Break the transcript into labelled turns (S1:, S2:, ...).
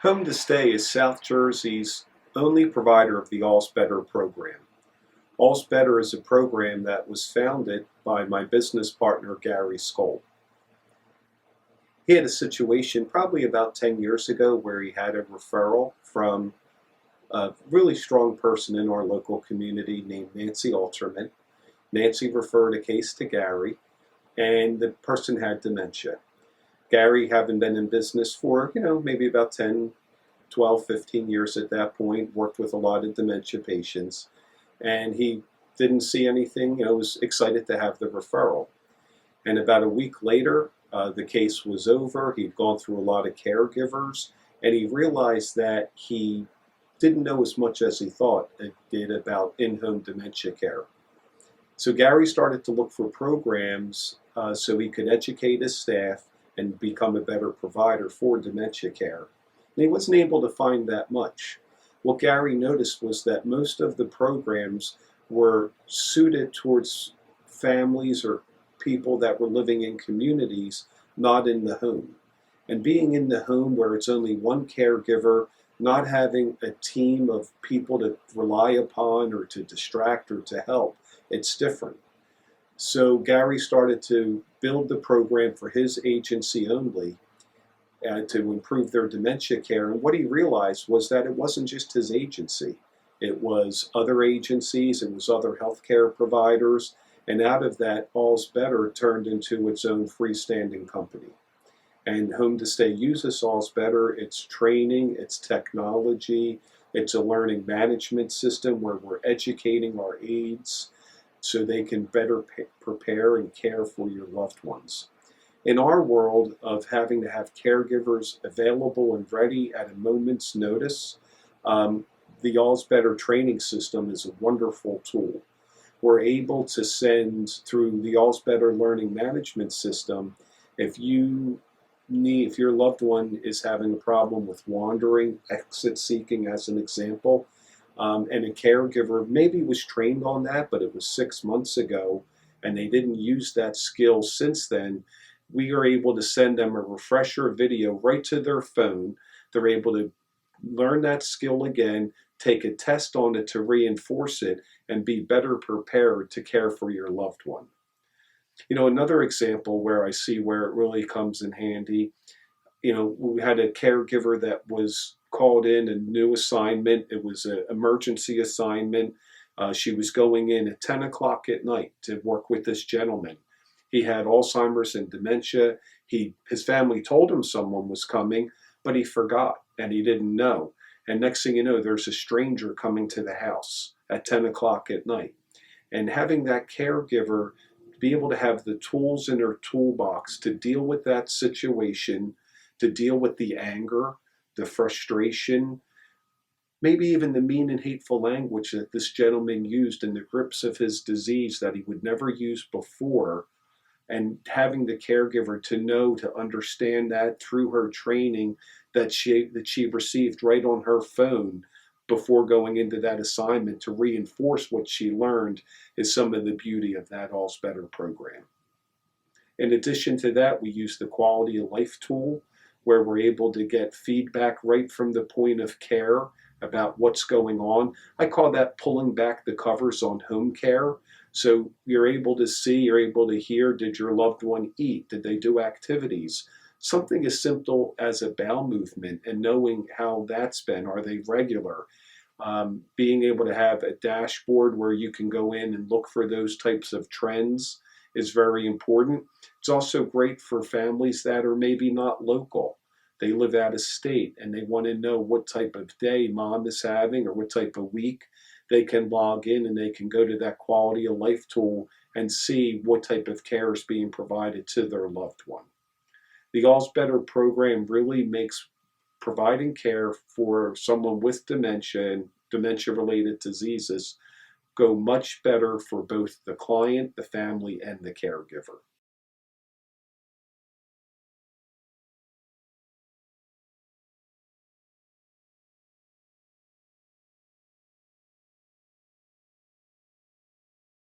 S1: Home to Stay is South Jersey's only provider of the AlzBetter program. AlzBetter is a program that was founded by my business partner, Gary Skoll. He had a situation probably about 10 years ago where he had a referral from a really strong person in our local community named Nancy Alterman. Nancy referred a case to Gary, and the person had dementia. Gary, having been in business for, maybe about 10, 12, 15 years at that point, worked with a lot of dementia patients, and he didn't see anything, was excited to have the referral. And about a week later, the case was over. He'd gone through a lot of caregivers, and he realized that he didn't know as much as he thought it did about in-home dementia care. So Gary started to look for programs so he could educate his staff and become a better provider for dementia care. And he wasn't able to find that much. What Gary noticed was that most of the programs were suited towards families or people that were living in communities, not in the home. And being in the home where it's only one caregiver, not having a team of people to rely upon or to distract or to help, it's different. So Gary started to build the program for his agency only to improve their dementia care. And what he realized was that it wasn't just his agency. It was other agencies, it was other healthcare providers, and out of that, AlzBetter turned into its own freestanding company. And Home to Stay uses AlzBetter, its training, its technology, it's a learning management system where we're educating our aides so they can better prepare and care for your loved ones. In our world of having to have caregivers available and ready at a moment's notice, the AlzBetter training system is a wonderful tool. We're able to send through the AlzBetter learning management system, if your loved one is having a problem with wandering, exit seeking as an example, and a caregiver maybe was trained on that, but it was 6 months ago, and they didn't use that skill since then, we are able to send them a refresher video right to their phone. They're able to learn that skill again, take a test on it to reinforce it, and be better prepared to care for your loved one. Another example where I see where it really comes in handy, we had a caregiver that was called in, a new assignment. It was an emergency assignment. She was going in at 10 o'clock at night to work with this gentleman. He had Alzheimer's and dementia. His family told him someone was coming, but he forgot and he didn't know. And next thing you know, there's a stranger coming to the house at 10 o'clock at night. And having that caregiver be able to have the tools in her toolbox to deal with that situation, to deal with the anger, the frustration, maybe even the mean and hateful language that this gentleman used in the grips of his disease that he would never use before, and having the caregiver to know, to understand that through her training that she received right on her phone before going into that assignment to reinforce what she learned is some of the beauty of that AlzBetter program. In addition to that, we use the quality of life tool where we're able to get feedback right from the point of care about what's going on. I call that pulling back the covers on home care. So you're able to see, you're able to hear, did your loved one eat? Did they do activities? Something as simple as a bowel movement and knowing how that's been. Are they regular? Being able to have a dashboard where you can go in and look for those types of trends is very important. It's also great for families that are maybe not local. They live out of state and they want to know what type of day mom is having or what type of week. They can log in and they can go to that quality of life tool and see what type of care is being provided to their loved one. The AlzBetter program really makes providing care for someone with dementia and dementia-related diseases go much better for both the client, the family, and the caregiver.